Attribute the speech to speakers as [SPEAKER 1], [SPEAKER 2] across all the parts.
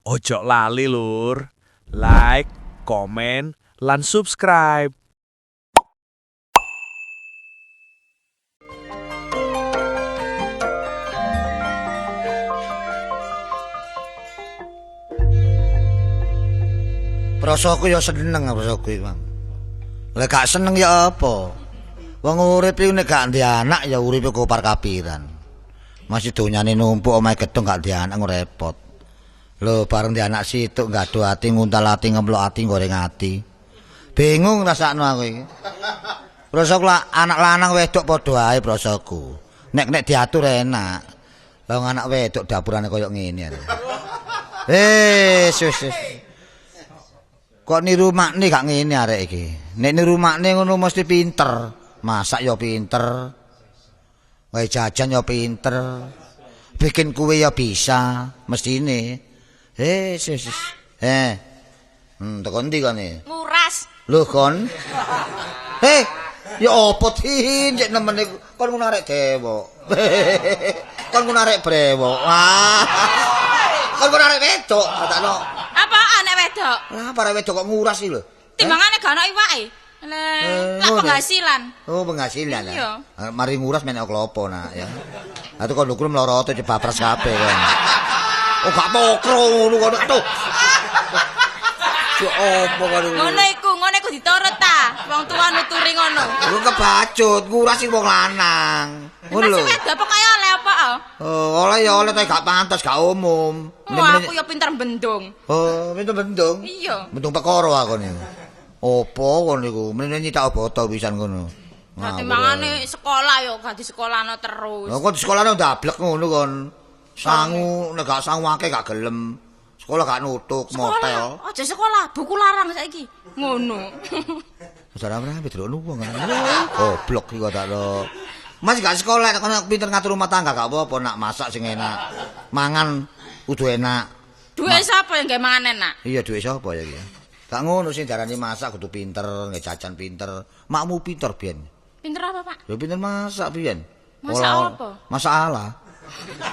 [SPEAKER 1] Ojo lali lur, like, komen, lan subscribe.
[SPEAKER 2] Prasaku ya seneng prasaku iki, Bang. Lek gak seneng ya apa? Wong urip iki nek gak ndek anak ya uripe kopar kapiran. Masih donyane numpuk omahe gedung gak ndek anak repot. Lho bareng ndek anak situk gado ati nguntal ati ngemplok ati goreng ati. Bingung rasakno aku iki. Prasaku anak lanang wedok padha ae prasaku. Nek diatur enak. Lah anak wedok dapurane koyo ngene. Sus. Kok niru makne gak ngene arek iki. Nek niru makne ngono mesti pinter. Masak ya pinter. Wae jajan ya pinter. Bikin kue ya bisa, mestine. Sus. Tekan ndi kene?
[SPEAKER 3] Nguras.
[SPEAKER 2] Lho kon. Ya opo tin cek nemen iku. Kon ngono arek dewok. Kon ngono arek brewok. Wah. Kon ngono arek wedok, takno.
[SPEAKER 3] Apaan nek wedok?
[SPEAKER 2] Lah para wedok kok nguras iki lho.
[SPEAKER 3] Timbangane gak ono iwake. Lah penghasilan.
[SPEAKER 2] Oh, penghasilan lah.
[SPEAKER 3] Iya.
[SPEAKER 2] Mari nguras menek klopo nak ya. Atuh kon lukur mloroto jebapres kabeh kan. Oh, gak pokro ngono kon. Aduh. Yo opo karo
[SPEAKER 3] Ngono iku diturut ta. Wong tua nuturi ngono.
[SPEAKER 2] lu kebacut, nguras iki wong lanang. Ngono lho.
[SPEAKER 3] Masih wedok pokoke oleh apa?
[SPEAKER 2] Oh, oleh ya oleh tapi gak pantas, gak umum.
[SPEAKER 3] Aku ya pinter bendung.
[SPEAKER 2] Oh, pinter bendung.
[SPEAKER 3] Iya.
[SPEAKER 2] Bendung perkara aku niku. Opo kon niku? Menene nyitak boto pisan ngono.
[SPEAKER 3] Nah, timbangane sekolah yo gak di sekolahno terus.
[SPEAKER 2] Lah kok di sekolahne ndablek ngono kon. Sangu nek gak sangu akeh gak gelem. Sekolah gak nutuk motel.
[SPEAKER 3] Aja sekolah, buku larang saiki. Ngono.
[SPEAKER 2] Salah berapa delok wong kan. Goblok iki kok tak lo. Mas gak sekolah nek kono pinter ngatur rumah tangga gak apa-apa nak masak sing enak. Mangan kudu enak.
[SPEAKER 3] Duwe sapa yang gawe mangan enak?
[SPEAKER 2] Iya duwe sapa ya iki. Gak ngono sing darani masak kudu pinter, nggih jajan pinter. Makmu pinter biyen.
[SPEAKER 3] Pinter apa, Pak?
[SPEAKER 2] Ya pinter masak biyen.
[SPEAKER 3] Masak apa?
[SPEAKER 2] Masak ala.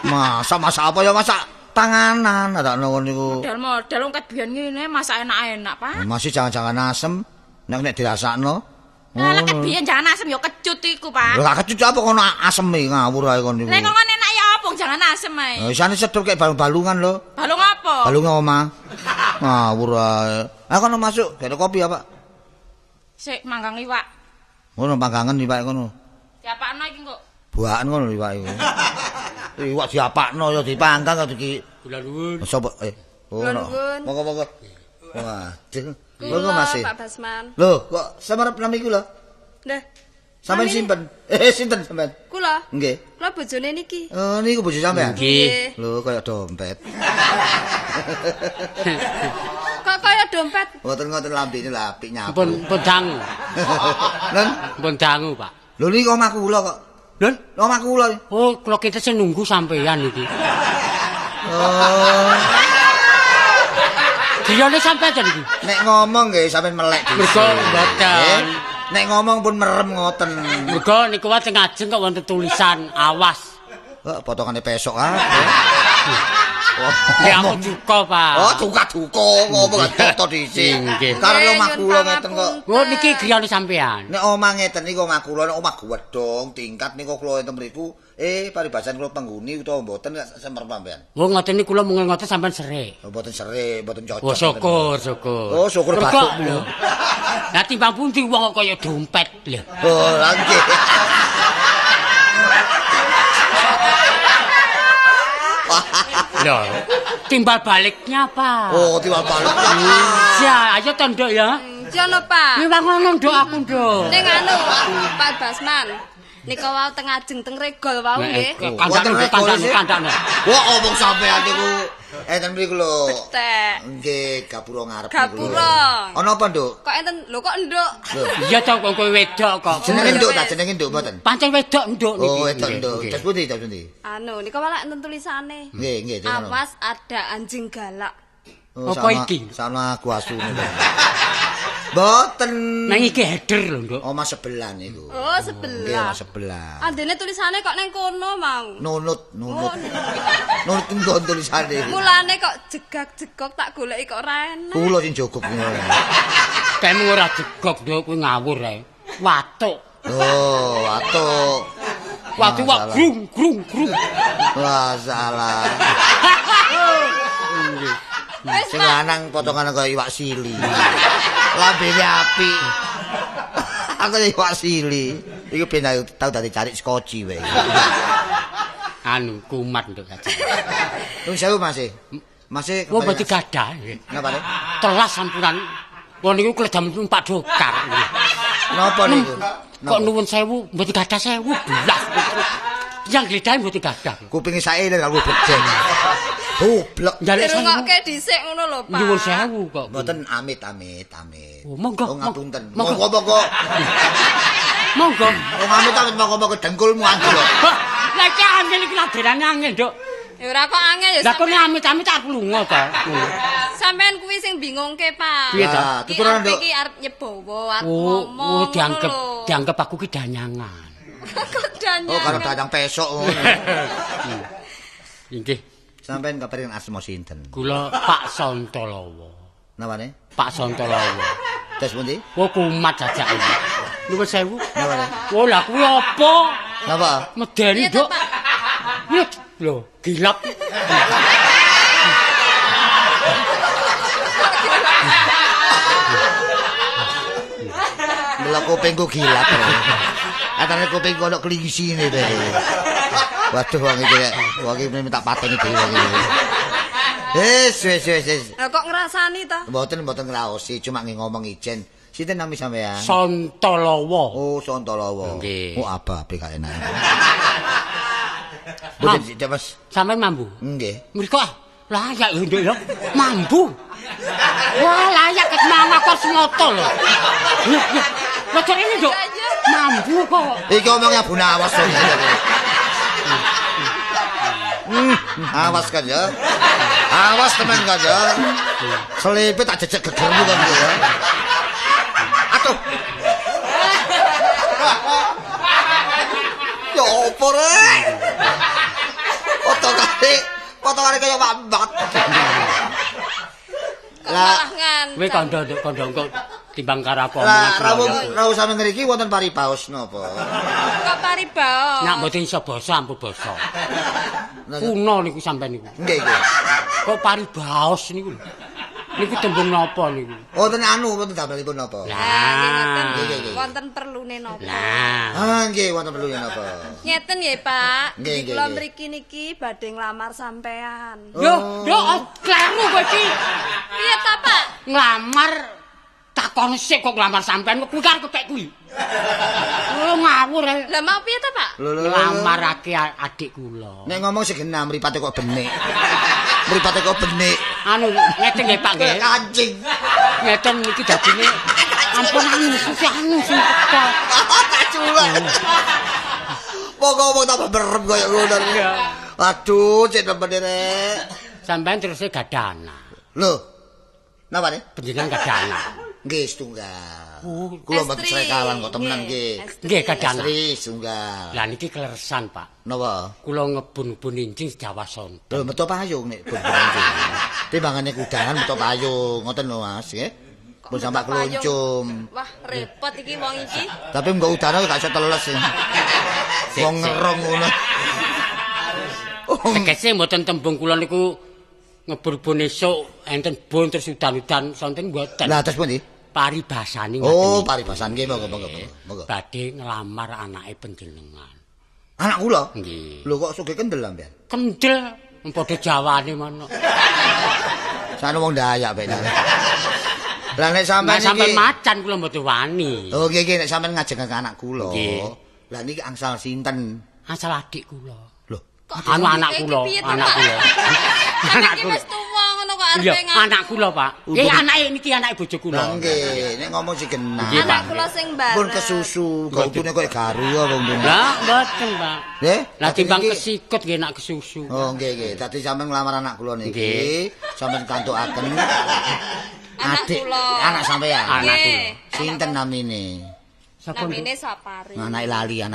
[SPEAKER 2] Masak apa ya masak panganan ada ngono niku.
[SPEAKER 3] Modal wong ket biyen ngene masak enak-enak, Pak.
[SPEAKER 2] Masih jangan-jangan asem nek dirasakno.
[SPEAKER 3] Lah ket biyen jangan asem ya kecut iku, Pak.
[SPEAKER 2] Lah kecut apa kono aseme ngawur ae kon niku.
[SPEAKER 3] Nek kok enak ya apa jangan asem ae.
[SPEAKER 2] Isane sedep kayak balung-balungan lho.
[SPEAKER 3] Balung apa?
[SPEAKER 2] Balung omah. Ngawur ae. Kono masuk, gak ada kopi apa?
[SPEAKER 3] Sik manggang iwak.
[SPEAKER 2] Ngono panggangan iwak kono.
[SPEAKER 3] Diapakno iki kok.
[SPEAKER 2] Buakan ngono iwak iku. Iwak diapakno ya dipanggang kok iki.
[SPEAKER 4] Kula nuwun.
[SPEAKER 2] Sopo ono. Monggo-monggo. Wah, monggo Mas.
[SPEAKER 5] Pak Basman.
[SPEAKER 2] Lho, kok semerep nami iku lho?
[SPEAKER 5] Nggih.
[SPEAKER 2] Sampeyan simpen. Sinten sampeyan?
[SPEAKER 5] Kula.
[SPEAKER 2] Nggih.
[SPEAKER 5] Kula bojone niki.
[SPEAKER 2] Oh, niku bojo sampeyan?
[SPEAKER 4] Nggih.
[SPEAKER 2] Lho, kaya dompet.
[SPEAKER 5] Kok kaya dompet?
[SPEAKER 2] Ngoten-ngoten lambene lah apik nyapu.
[SPEAKER 4] Pun dangu.
[SPEAKER 2] Nen,
[SPEAKER 4] Pun dangu, Pak.
[SPEAKER 2] lho niki omah kula kok.
[SPEAKER 4] Lho,
[SPEAKER 2] Omah kula.
[SPEAKER 4] oh kula kita sing nunggu sampeyan iki.
[SPEAKER 2] Oh.
[SPEAKER 4] Griyane sampeyan iki.
[SPEAKER 2] Nek ngomong nggih sampean melek dhisik.
[SPEAKER 4] Mergo mboten.
[SPEAKER 2] Nek ngomong pun merem ngoten.
[SPEAKER 4] Mergo niku wae teng ajeng kok wonten tulisan awas.
[SPEAKER 2] Potongane pesok ah.
[SPEAKER 4] Nggih aku duka, Pak.
[SPEAKER 2] Oh, duka-duka ngomong foto dhisik.
[SPEAKER 4] Nggih.
[SPEAKER 2] Karo omah kula ngeten kok.
[SPEAKER 4] Oh niki griyane sampeyan.
[SPEAKER 2] Nek omah ngeten niku omah kula, nek omah gedhong tingkat niku kula enten mriku paribasan kula penghuni utawa mboten semer sampean.
[SPEAKER 4] Oh ngoten niku kula mung ngoten sampean serik.
[SPEAKER 2] Mboten serik, mboten cocok.
[SPEAKER 4] Oh syukur.
[SPEAKER 2] Oh, syukur
[SPEAKER 4] Mergo,
[SPEAKER 2] batukmu.
[SPEAKER 4] lho. Lah timbang pundi wong kok kaya dompet lho.
[SPEAKER 2] Oh, lha nggih.
[SPEAKER 4] Lho, timbal baliknya apa?
[SPEAKER 2] Oh, timbal balik.
[SPEAKER 4] Ya, ayo tondok ya.
[SPEAKER 5] Jono, Pak.
[SPEAKER 4] Iki wong ngono nduk aku nduk.
[SPEAKER 5] Ning anu, Pak Basman. Nika wau teng ajeng teng regol wau nggih.
[SPEAKER 4] Kandhane.
[SPEAKER 2] Wah, omong sampean niku enten mriku lho.
[SPEAKER 5] Tek.
[SPEAKER 2] Nggih, gapura ngarep niku.
[SPEAKER 5] Gapura.
[SPEAKER 2] Ana apa, Nduk?
[SPEAKER 5] Kok enten lho kok nduk.
[SPEAKER 4] Iya to kok kowe wedok kok.
[SPEAKER 2] Jenenge Nduk ta, jenenge Nduk mboten?
[SPEAKER 4] Pancen wedok nduk niki.
[SPEAKER 2] Oh, wedok Nduk. Terus pundi, terus pundi?
[SPEAKER 5] Anu, nika malah enten tulisane.
[SPEAKER 2] Nggih, tenan.
[SPEAKER 5] Awas ada anjing galak.
[SPEAKER 4] Apa iki?
[SPEAKER 2] Sama guasu. Mboten.
[SPEAKER 4] Nang iki header lho, Nduk.
[SPEAKER 2] Omah sebelah niku.
[SPEAKER 5] Oh,
[SPEAKER 2] Nggih,
[SPEAKER 5] sebelah.
[SPEAKER 2] omah sebelah.
[SPEAKER 5] Andene tulisane kok neng kono mau.
[SPEAKER 2] Nunut.
[SPEAKER 5] Oh,
[SPEAKER 2] Nunut nggon tulisane.
[SPEAKER 5] mulane kok jegak-jegok tak goleki kok ora enak.
[SPEAKER 2] Kula sing jogok.
[SPEAKER 4] Kemu ora jegok, Nduk, kuwi ngawur ae. Watuk.
[SPEAKER 2] Oh, watuk.
[SPEAKER 4] Watuk wak grung.
[SPEAKER 2] Wah, salah.
[SPEAKER 5] Wis,
[SPEAKER 2] Sing
[SPEAKER 5] Pak.
[SPEAKER 2] lanang potongan kaya iwak sili. Lambene apik. Aku iwak sili. Iku ben tau dadi cari skoci wae.
[SPEAKER 4] Anu kumat Nduk aja.
[SPEAKER 2] Nuwun sewu Mas. Mas
[SPEAKER 4] Wong mboten gadah.
[SPEAKER 2] Napa nek?
[SPEAKER 4] Telas sampuran. Wong niku kledam numpak dokar.
[SPEAKER 2] Napa niku?
[SPEAKER 4] Kok nuwun sewu, mboten gadah sewu belas. Yang gledahe mboten gadah.
[SPEAKER 2] Kupinge saene lho beceng. Goblok.
[SPEAKER 4] Njaluk sewu.
[SPEAKER 5] Dirungokke dhisik ngono lho, Pak.
[SPEAKER 4] Nyuwun sewu kok.
[SPEAKER 2] Mboten amit.
[SPEAKER 4] Oh, monggo.
[SPEAKER 2] Oh ngapunten.
[SPEAKER 4] Monggo.
[SPEAKER 2] Monggo.
[SPEAKER 4] Monggo.
[SPEAKER 2] Oh amit monggo dengkulmu angel.
[SPEAKER 4] Lah iki angel iki laderane angel, Nduk.
[SPEAKER 5] Ya ora kok angel ya.
[SPEAKER 4] Lah kok amit-amit arep lunga to.
[SPEAKER 5] Sampean kuwi sing bingungke, Pak.
[SPEAKER 4] Piye to?
[SPEAKER 2] Nah, tuturan Nduk.
[SPEAKER 5] Iki arep nyebowo, arep
[SPEAKER 4] Oh,
[SPEAKER 5] ngomong.
[SPEAKER 4] dianggap aku ki danyangan.
[SPEAKER 5] Kok danya.
[SPEAKER 2] Oh karo dadang pesok ngono.
[SPEAKER 4] Inggih,
[SPEAKER 2] Sampeyan kabarin asma sinten?
[SPEAKER 4] kula Pak Santalawa.
[SPEAKER 2] Namane?
[SPEAKER 4] Pak Santalawa.
[SPEAKER 2] Tes pundi?
[SPEAKER 4] Oh, kumat jajak iki. Nuwun sewu.
[SPEAKER 2] Namane?
[SPEAKER 4] Oh, lah kuwi apa?
[SPEAKER 2] Napa?
[SPEAKER 4] Medeni,
[SPEAKER 5] Iya to,
[SPEAKER 4] Nduk.
[SPEAKER 5] Pak.
[SPEAKER 4] Yuk, lho, gilap.
[SPEAKER 2] Mula kupingku gilap. Atane kupingku ono klingsine to. Waduh wong iki minta pateni dhewe iki. Wis.
[SPEAKER 5] Lah kok ngrasani to?
[SPEAKER 2] Mboten ngraosi, cuma nggih ngomong ijen. Sinten nami sampean?
[SPEAKER 4] Santalawa.
[SPEAKER 2] Oh, Santalawa.
[SPEAKER 4] Nggih.
[SPEAKER 2] Oh, apa PKN. Mboten sik, Mas.
[SPEAKER 4] Sampeyan mambu?
[SPEAKER 2] Nggih.
[SPEAKER 4] Mriko layak lho, Nduk ya. Mambu. Wah, layak ket mama kok semoto lho. Lah kok ini, Nduk? Mambu kok.
[SPEAKER 2] Iki omongnya Bu Nawas. Awas kan ya. Awas teman kan ya. Selipit tak jejek gegermu kan ya. Aduh. Ya opo rek? Potongane kaya wambat.
[SPEAKER 5] Lah nganten.
[SPEAKER 4] Kowe kandha kok timbang karo aku
[SPEAKER 2] Lah
[SPEAKER 4] omongan.
[SPEAKER 2] rawuh sampe ngriki wonten paribaos napa?
[SPEAKER 5] Kok paribaos.
[SPEAKER 4] Nak mboten iso basa ampun basa. Kuno niku sampean niku.
[SPEAKER 2] Nggih nggih.
[SPEAKER 4] Kok paribaos niku lho. Niku tembung napa niku?
[SPEAKER 2] Wonten anu wonten damelipun napa?
[SPEAKER 5] Lah,
[SPEAKER 2] Nggih,
[SPEAKER 5] ngeten
[SPEAKER 2] nggih.
[SPEAKER 5] wonten perlune napa?
[SPEAKER 4] Lah,
[SPEAKER 2] Ah nggih wonten perlu napa?
[SPEAKER 5] Ngeten ya, Pak.
[SPEAKER 2] Nggih,
[SPEAKER 5] Di kula
[SPEAKER 2] nggih.
[SPEAKER 5] mriki niki badhe nglamar sampean.
[SPEAKER 4] yo kleru kowe iki.
[SPEAKER 5] Piye ta, Pak?
[SPEAKER 4] Nglamar takon sik kok nglamar sampean kuwi karo kepek kuwi. Oh ngawur ae.
[SPEAKER 5] Lah mau piye ta, Pak?
[SPEAKER 4] Nglamarake adik kula.
[SPEAKER 2] Nek ngomong segenam mripate kok benik. Mripate kok benik.
[SPEAKER 4] Anu ngeten nggih Pak nggih.
[SPEAKER 2] Kancing.
[SPEAKER 4] Ngeten iki dadine ampun anu sing teko.
[SPEAKER 2] Kaculan. Pokok tambah berem kaya ngono. Aduh, cek nemene rek.
[SPEAKER 4] Sampeyan terus gadah anak.
[SPEAKER 2] Lho. Napa nih?
[SPEAKER 4] Panjenengan gadah anak.
[SPEAKER 2] Nggih setunggal.
[SPEAKER 4] Oh,
[SPEAKER 2] Kula mboten
[SPEAKER 5] Estri.
[SPEAKER 2] srekalan kok temenan
[SPEAKER 5] Nggih,
[SPEAKER 2] nggih.
[SPEAKER 5] estri.
[SPEAKER 4] nggih gadah anak.
[SPEAKER 2] Istri setunggal.
[SPEAKER 4] Lah niki kleresan, Pak.
[SPEAKER 2] Napa?
[SPEAKER 4] Kula ngebun-bun incing Jawa Sonten.
[SPEAKER 2] Lho metu payung nek bun-bun. Timbangane kudangan metu payung, ngoten lho Mas, nggih. Pun sampak kluncum.
[SPEAKER 5] Wah, repot iki wong iki.
[SPEAKER 2] Tapi mbok udane gak iso teles. Wong ngerong ngono.
[SPEAKER 4] Tegese mboten tembung kula niku ngebun-bun esuk enten bun terus udan-udan sonten mboten.
[SPEAKER 2] Lah terus pundi?
[SPEAKER 4] Paribasane
[SPEAKER 2] Oh,
[SPEAKER 4] ngoten.
[SPEAKER 2] paribasan nggih monggo.
[SPEAKER 4] Badhe nglamar anake panjenengan.
[SPEAKER 2] Anak kula?
[SPEAKER 4] Nggih.
[SPEAKER 2] Lho kok sugih kendel sampean?
[SPEAKER 4] Kendel padha Jawane mono.
[SPEAKER 2] Sane wong Dayak ben. Lah nek sampean
[SPEAKER 4] Nah, sampean
[SPEAKER 2] iki
[SPEAKER 4] macan kula mboten wani.
[SPEAKER 2] Oh nggih nek sampean ngajengake anak kula.
[SPEAKER 4] Nggih.
[SPEAKER 2] Lah niki angsal sinten?
[SPEAKER 4] Asal adik kula.
[SPEAKER 2] Lho,
[SPEAKER 4] Anu anak
[SPEAKER 5] Iki
[SPEAKER 4] kula,
[SPEAKER 5] piye to,
[SPEAKER 4] anak
[SPEAKER 5] Pak?
[SPEAKER 4] kula.
[SPEAKER 5] Anak
[SPEAKER 4] Anak
[SPEAKER 5] iki
[SPEAKER 4] kula.
[SPEAKER 5] wis tuwa ngono kok
[SPEAKER 4] Iya,
[SPEAKER 5] arepe
[SPEAKER 4] anak kula, Pak. Anake niki anake bojo kula.
[SPEAKER 2] lah nggih, nek ngomong sing genah.
[SPEAKER 4] Nggih, Pak.
[SPEAKER 5] Anak kula sing bareng.
[SPEAKER 2] Pun kesusu, kok utune koyo garu apa untune.
[SPEAKER 4] Lah, mboten, Pak.
[SPEAKER 2] Nggih?
[SPEAKER 4] Lah
[SPEAKER 2] Dadi
[SPEAKER 4] timbang
[SPEAKER 2] niki-
[SPEAKER 4] kesikut nggih nak kesusu.
[SPEAKER 2] Oh nggih nggih, dadi sampean nglamar anak kula niki,
[SPEAKER 4] Nggih.
[SPEAKER 2] sampean kantukaken
[SPEAKER 5] Anak
[SPEAKER 2] Adik,
[SPEAKER 5] kula.
[SPEAKER 2] anak sampean.
[SPEAKER 4] Anak
[SPEAKER 5] Nggih.
[SPEAKER 4] kula.
[SPEAKER 2] Sinten namine?
[SPEAKER 5] Namine Sapari.
[SPEAKER 2] Anake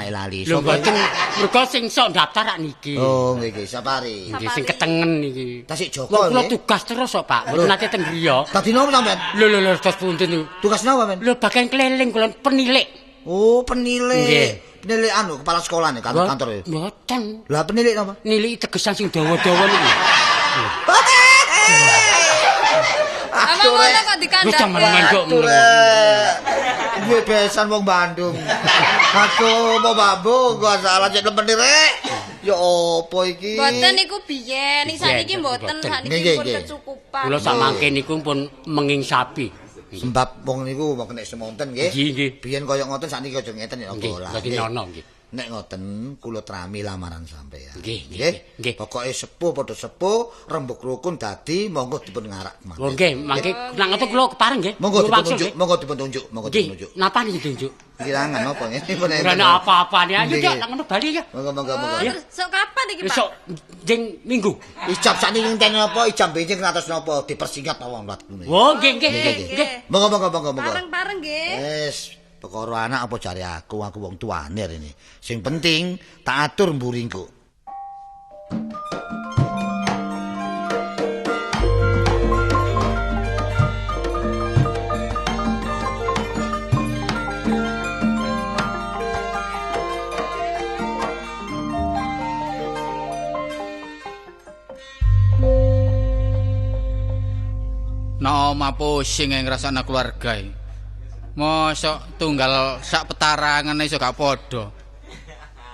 [SPEAKER 2] lali.
[SPEAKER 4] Lho
[SPEAKER 2] Sapa?
[SPEAKER 4] mboten mergo sing sok daftar rak niki.
[SPEAKER 2] Oh, nggih, Sapari.
[SPEAKER 4] Nggih sing ketengen iki.
[SPEAKER 2] Tasik
[SPEAKER 4] Lho
[SPEAKER 2] Joko
[SPEAKER 4] kula
[SPEAKER 2] nggih.
[SPEAKER 4] tugas terus kok, Pak. Mboten nate teng griya.
[SPEAKER 2] Dadi nopo sampean?
[SPEAKER 4] Lho terus punten lho.
[SPEAKER 2] Tugas napa, Men?
[SPEAKER 4] Lho bagian keliling kula penilik.
[SPEAKER 2] Oh, penilik.
[SPEAKER 4] Nggih.
[SPEAKER 2] Penilik kepala sekolah nih, kantor ya.
[SPEAKER 4] Mboten.
[SPEAKER 2] Lah penilik napa?
[SPEAKER 4] Niliki tegesan sing dawa-dawa niku.
[SPEAKER 5] Emang ngono kok
[SPEAKER 4] Wis jaman
[SPEAKER 5] dikandhani.
[SPEAKER 4] manduk.
[SPEAKER 2] Gue besan wong Bandung. Aku mau bambu, gua salah cek penilik. Ya opo iki?
[SPEAKER 5] Mboten niku biyen, iki sakniki
[SPEAKER 4] Biyen,
[SPEAKER 5] mboten,
[SPEAKER 4] mboten.
[SPEAKER 5] sakniki
[SPEAKER 2] Nggih,
[SPEAKER 5] pun
[SPEAKER 2] nggih.
[SPEAKER 5] kecukupan.
[SPEAKER 4] Kula sak mangke niku pun menging sapi.
[SPEAKER 2] Sebab wong niku mau kena semonten nggih.
[SPEAKER 4] Nggih.
[SPEAKER 2] Biyen koyo ngoten sakniki aja ngeten ya
[SPEAKER 4] Nggih,
[SPEAKER 2] bola.
[SPEAKER 4] dadi nono nggih.
[SPEAKER 2] Nek ngoten kula trami lamaran sampean.
[SPEAKER 4] Nggih.
[SPEAKER 2] Pokoke sepuh padha sepuh, rembug rukun dadi monggo dipun ngarak mawon.
[SPEAKER 4] Oh nggih, mangke nang ngoten kula kepareng nggih.
[SPEAKER 2] Monggo
[SPEAKER 4] Kula
[SPEAKER 2] dipun
[SPEAKER 4] wangsul,
[SPEAKER 2] tunjuk,
[SPEAKER 4] nggih.
[SPEAKER 2] monggo dipun tunjuk, monggo dipun tunjuk.
[SPEAKER 4] Nggih, napa niki tunjuk?
[SPEAKER 2] Kirangan apa nggih?
[SPEAKER 4] Ora ana apa-apa nih. Ayo
[SPEAKER 2] Nggih,
[SPEAKER 4] Cak,
[SPEAKER 2] nggih.
[SPEAKER 4] nang ngono bali ya.
[SPEAKER 2] Monggo.
[SPEAKER 5] Oh, terus sok kapan iki, Pak?
[SPEAKER 4] Besok jeng Minggu.
[SPEAKER 2] Ijab sakniki ngenteni apa? Ijab benjing ngatos napa? Dipersingkat apa mlatku.
[SPEAKER 4] Oh, nggih.
[SPEAKER 2] Monggo.
[SPEAKER 5] Bareng-bareng nggih.
[SPEAKER 2] Wes, perkara anak apa cari aku wong tuane ini. Sing penting tak atur mburingku.
[SPEAKER 6] Nah, omah pusing yang ngrasakna keluarga iki. Mosok tunggal sak petarangan iso gak padha.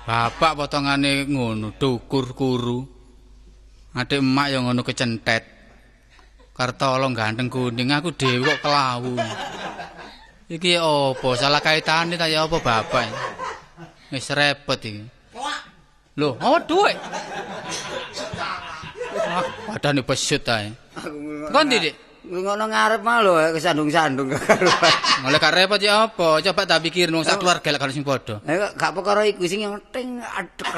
[SPEAKER 6] Bapak potongane ngono, dukur kuru. Adik emak yang ngono kecentet. Kartolo ganteng kuning aku dhewe kok kelawu. Iki opo? Salah kaitane ta ya apa bapak? Wis repot iki. Lho, oh duit. Padane besut ae. Kon ndi, Dik?
[SPEAKER 7] Ngono ngarep mah lho kesandung-sandung karuan.
[SPEAKER 6] Mulai gak repot ya apa? Coba tak pikir wong sak keluarga lek kalau sing padha.
[SPEAKER 7] Gak perkara iku sing penting adek.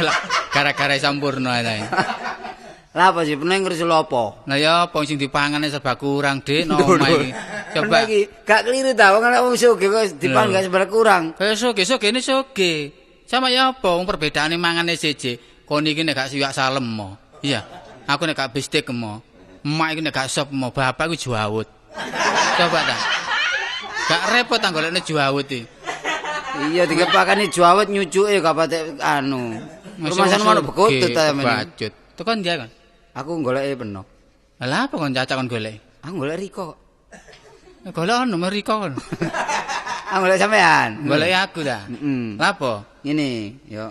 [SPEAKER 6] Lah gara-gara sampurna ae.
[SPEAKER 7] Lah apa sih peneng ngrusul apa?
[SPEAKER 6] Lah ya apa sing dipangane serba kurang, Dik, nomah iki. Coba
[SPEAKER 7] iki gak keliru ta wong wong sugih kok dipangan gak sebar kurang.
[SPEAKER 6] soge ini soge. Sama ya apa wong perbedaane mangane seje. Kon iki nek gak siwak salem mo. Iya. Aku nek gak bistik mo. Emak iki nek gak sop mo, bapak iku juawut. Coba ta. Gak repot ta golekne juawut iki.
[SPEAKER 7] Iya dikepakane juawet nyucuke gak patek anu. Rumasan mana bekutut ta men.
[SPEAKER 6] Bacut. Tekan dia kan.
[SPEAKER 7] Aku goleke peno.
[SPEAKER 6] Lah apa kon cacak kon golek?
[SPEAKER 7] Aku golek Riko.
[SPEAKER 6] Golek ono meriko kon.
[SPEAKER 7] Aku golek sampean.
[SPEAKER 6] Golek aku ta.
[SPEAKER 7] Heeh.
[SPEAKER 6] Lah apa?
[SPEAKER 7] Ngene, yo.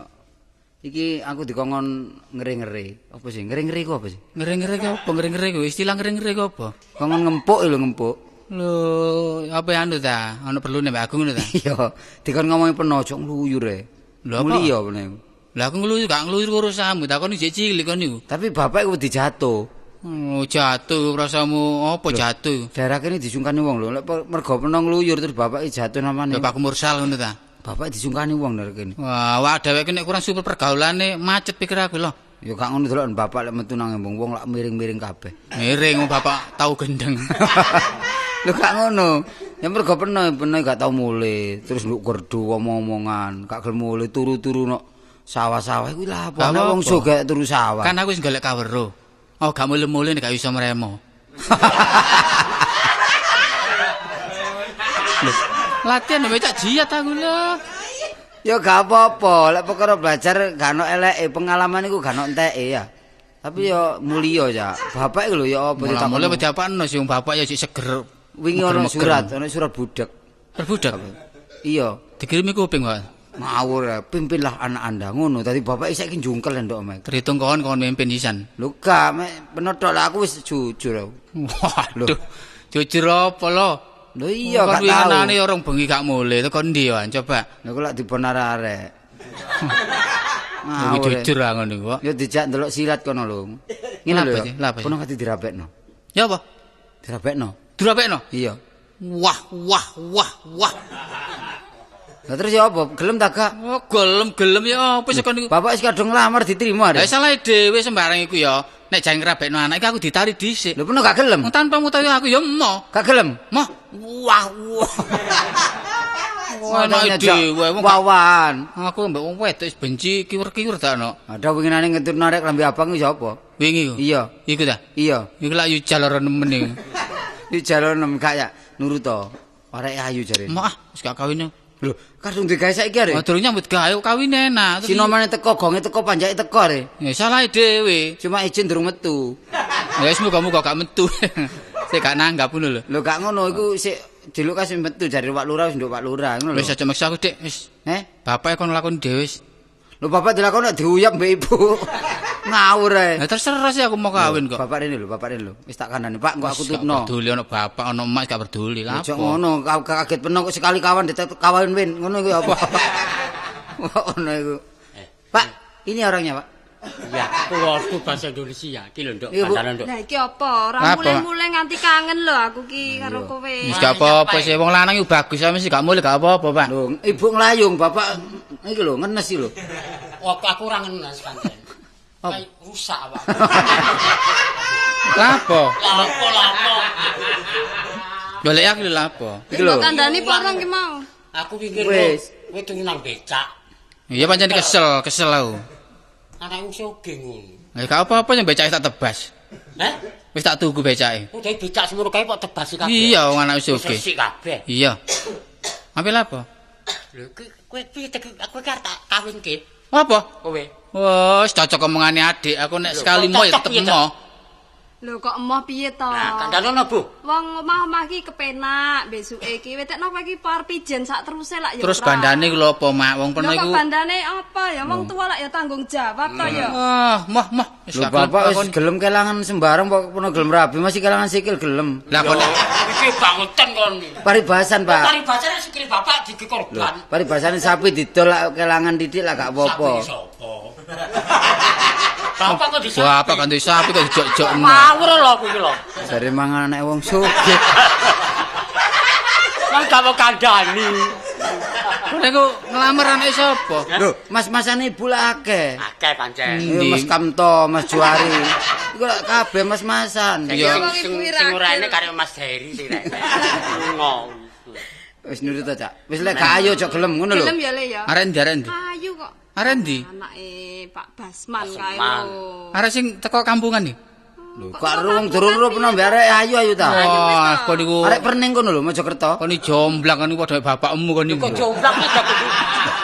[SPEAKER 7] Iki aku dikongkon ngeri-ngeri. Apa sih? Ngeri-ngeri ku apa sih?
[SPEAKER 6] Ngeri-ngeri ku apa? Ngeri-ngeri ku istilah ngeri-ngeri ku apa?
[SPEAKER 7] Kongkon ngempuk lho ngempuk.
[SPEAKER 6] Lho, apa anu ta? Ono perlu nek aku ngono ta?
[SPEAKER 7] Iya, dikon ngomongi peno ojo ngluyur e.
[SPEAKER 6] Lho apa?
[SPEAKER 7] Mulia meneh.
[SPEAKER 6] Lah aku ngluyur gak ngluyur urusanmu, takon iki cilik kon niku.
[SPEAKER 7] Tapi bapak iku wedi jatuh.
[SPEAKER 6] Oh, jatuh rasamu apa jatuh?
[SPEAKER 7] Daerah kene disungkani wong lho, lek mergo peno ngluyur terus bapak iki jatuh namane.
[SPEAKER 6] Bapakku mursal ngono ta?
[SPEAKER 7] Bapak disungkani wong daerah kene.
[SPEAKER 6] Wah, awak dheweke nek kurang super pergaulane macet pikir aku lho.
[SPEAKER 7] Ya gak ngono delok bapak lek metu nang embung wong lak miring-miring kabeh.
[SPEAKER 6] Miring bapak tahu gendeng.
[SPEAKER 7] Lho gak ngono. Ya mergo peno gak tau mulih, terus nduk gerdu omong-omongan, gak gelem mulih turu-turu nok sawah-sawah iku lha apa ana wong sugih turu sawah.
[SPEAKER 6] Kan aku wis golek kawero. Oh, gak mulih-mulih nek gak iso mremo. Latihan becak jiat aku lho.
[SPEAKER 7] Ya gak apa-apa, lek perkara belajar gak ono eleke, pengalaman iku gak ono enteke ya. Tapi ya mulia ya. Bapak iku lho ya apa
[SPEAKER 6] Mulai wedi apaan sing bapak ya sik seger.
[SPEAKER 7] wingi ono surat budak.
[SPEAKER 6] Berbudak.
[SPEAKER 7] Iya,
[SPEAKER 6] Dikirimi kuping, Pak.
[SPEAKER 7] ngawur ya, pimpinlah anak Anda ngono. Dadi bapak saiki njungkel ndok mek.
[SPEAKER 6] Terhitung kon mimpin sisan.
[SPEAKER 7] Lho gak mek penodok lah aku wis jujur aku.
[SPEAKER 6] Waduh. Jujur apa lo?
[SPEAKER 7] Lho iya
[SPEAKER 6] Kon
[SPEAKER 7] gak tau.
[SPEAKER 6] winginane orang bengi gak mulih tekan ndi ya coba.
[SPEAKER 7] Lha kok lak dipon arek-arek.
[SPEAKER 6] Iki jujur ah ngono kok.
[SPEAKER 7] Ya dijak ndelok silat kono lho. Ngene lho.
[SPEAKER 6] Lha apa sih?
[SPEAKER 7] Kono kate dirapekno.
[SPEAKER 6] Ya apa?
[SPEAKER 7] Dirapekno.
[SPEAKER 6] Dirapekno?
[SPEAKER 7] Iya.
[SPEAKER 6] Wah.
[SPEAKER 7] Lah terus ya apa? Gelem ta gak?
[SPEAKER 6] Oh, gelem ya apa sih kon niku?
[SPEAKER 7] Bapak wis kadung lamar diterima
[SPEAKER 6] Lah
[SPEAKER 7] deh.
[SPEAKER 6] salah dhewe sembarang iku ya. nek jane ngrabekno anak iki aku ditari dhisik.
[SPEAKER 7] Lho peno gak gelem.
[SPEAKER 6] Wong tanpa ngutawi aku ya emoh.
[SPEAKER 7] Gak gelem.
[SPEAKER 6] Moh.
[SPEAKER 7] Wah.
[SPEAKER 6] Anake dhewe wong
[SPEAKER 7] wawan.
[SPEAKER 6] aku mbek wong wedok wis benci kiwer-kiwer ta ono.
[SPEAKER 7] Ada winginane ngentur narek lambe abang iki sapa?
[SPEAKER 6] Wingi ku.
[SPEAKER 7] Iya.
[SPEAKER 6] Iku ta?
[SPEAKER 7] Iya.
[SPEAKER 6] Iku lak yu jalur nemen iki.
[SPEAKER 7] Di jalan gak ya nurut to. Arek ayu jare.
[SPEAKER 6] Moh ah wis gak kawin.
[SPEAKER 7] Lho, kadung digawe saiki arek.
[SPEAKER 6] Oh, durung nyambut gawe kawin enak.
[SPEAKER 7] Si nomane teko, gonge teko, panjake teko arek.
[SPEAKER 6] Ya salah dhewe.
[SPEAKER 7] Cuma izin durung metu.
[SPEAKER 6] Ya wis muga-muga gak metu. Sik gak nanggap ngono lho.
[SPEAKER 7] Lho gak ngono iku sik diluk kasih metu jare Pak Lurah wis nduk Pak Lurah ngono lho.
[SPEAKER 6] Wis aja maksa aku, Dik. Wis. Bapak kon lakoni dhewe wis.
[SPEAKER 7] Lho bapak dilakoni nek diuyap mbek ibu. Ngawur ae.
[SPEAKER 6] Lah terserah sih aku mau kawin kok.
[SPEAKER 7] Bapak rene lho, bapak rene lho. Wis tak kandhani, Pak, engko aku tutno.
[SPEAKER 6] Gak peduli ono bapak, ono emak gak peduli. Lah
[SPEAKER 7] Ojo
[SPEAKER 6] apa?
[SPEAKER 7] ngono, kaget peno kok sekali kawan kawin win. Ngono iku apa? Ngono iku. Pak, ini orangnya, Pak.
[SPEAKER 4] Ya, keluarku bahasa Indonesia. Iki lho, Nduk,
[SPEAKER 7] Iya, Bu.
[SPEAKER 4] pacaran, Nduk.
[SPEAKER 5] Lah iki apa? Ora
[SPEAKER 6] Apa,
[SPEAKER 5] mulai-mulai nganti kangen lho aku ki karo kowe.
[SPEAKER 6] Wis gak apa-apa sih wong lanang iku bagus sampe sih gak mulih gak apa-apa, Pak.
[SPEAKER 7] Lho, ibu nglayung, bapak iki lho ngenes iki lho.
[SPEAKER 4] Waktu aku ora ngenes pancen. Kayak rusak, Pak.
[SPEAKER 6] Lah apa?
[SPEAKER 4] Lapo.
[SPEAKER 6] Golek aku lho lah apa?
[SPEAKER 7] Iki lho.
[SPEAKER 5] Kok kandhani porong ki mau.
[SPEAKER 4] Aku pikir
[SPEAKER 7] Wis.
[SPEAKER 4] kowe tuku nang becak.
[SPEAKER 6] Iya pancen kesel aku.
[SPEAKER 4] Anakku soge ngono.
[SPEAKER 6] Ya gak apa-apa yang becake tak tebas.
[SPEAKER 4] Heh?
[SPEAKER 6] Wis tak tuku becake.
[SPEAKER 4] Udah becak semono kae kok tebasi kabeh.
[SPEAKER 6] Iya wong anak wis oke.
[SPEAKER 4] Sik kabeh.
[SPEAKER 6] Iya. Ambil apa?
[SPEAKER 4] Lho kowe piye aku ki arep tak kawinke.
[SPEAKER 6] Apa?
[SPEAKER 4] Kowe.
[SPEAKER 6] Wes cocok omongane adik. Aku nek sekali
[SPEAKER 4] kok
[SPEAKER 6] mau ya
[SPEAKER 4] cocok
[SPEAKER 6] tetep
[SPEAKER 4] piye,
[SPEAKER 6] mau.
[SPEAKER 5] Lho kok emoh piye to?
[SPEAKER 4] Nah, kandhane Bu.
[SPEAKER 5] Wong omah-omah iki kepenak, besuke iki wetekno kowe iki par pijen sak teruse lak ya.
[SPEAKER 6] Terus
[SPEAKER 5] ora.
[SPEAKER 6] bandane ku lho apa, Mak? Wong
[SPEAKER 5] Lho
[SPEAKER 6] peno
[SPEAKER 5] kok
[SPEAKER 6] iku.
[SPEAKER 5] bandane apa ya? Wong tua lak ya tanggung jawab to ya.
[SPEAKER 6] Mah. Wis
[SPEAKER 7] Lho
[SPEAKER 6] gak gelem
[SPEAKER 7] bapak wis
[SPEAKER 6] takon.
[SPEAKER 7] gelem kelangan sembarang kok peno gelem rabi masih kelangan sikil gelem.
[SPEAKER 6] Lah kok nek
[SPEAKER 4] Iki bangutan kon.
[SPEAKER 7] Paribasan, Pak.
[SPEAKER 4] Paribasane sikil bapak dikorban.
[SPEAKER 7] Paribasan sapi didol lak kelangan titik lah gak apa-apa.
[SPEAKER 4] Sopo? Bapak kok disapa?
[SPEAKER 6] Wah, apa kan duwe sapi kok dijok-jokno.
[SPEAKER 4] Ngawur lho aku iki lho.
[SPEAKER 7] Jare mangan anak wong sugih.
[SPEAKER 4] Nang gak mau kandhani.
[SPEAKER 6] Nek ku ngelamar anake sapa?
[SPEAKER 7] Lho, mas-masane ibu lah akeh.
[SPEAKER 4] Akeh pancen.
[SPEAKER 7] Mas Kamto, Mas Juari. Iku lak kabeh mas-masan.
[SPEAKER 6] Iya.
[SPEAKER 4] Sing ora ene karo Mas Heri sing nek. Lunga.
[SPEAKER 7] Wis nurut ta, Cak. Wis lek gak ayo aja gelem ngono lho.
[SPEAKER 5] Gelem ya le ya.
[SPEAKER 6] Arek ndi?
[SPEAKER 5] Ayu kok.
[SPEAKER 6] Arek ndi?
[SPEAKER 5] Anake Pak Basman kae
[SPEAKER 4] Basman.
[SPEAKER 5] lho.
[SPEAKER 6] Arek sing teko kampungan iki.
[SPEAKER 7] Lho, kok wong durung peno mbek arek ayu ta.
[SPEAKER 6] Wah, kon niku
[SPEAKER 7] Arek perning kono lho Mojokerto.
[SPEAKER 6] kon iki jomblang kon niku padha bapakmu kon niku.
[SPEAKER 4] Kok jomblang iki gak kudu.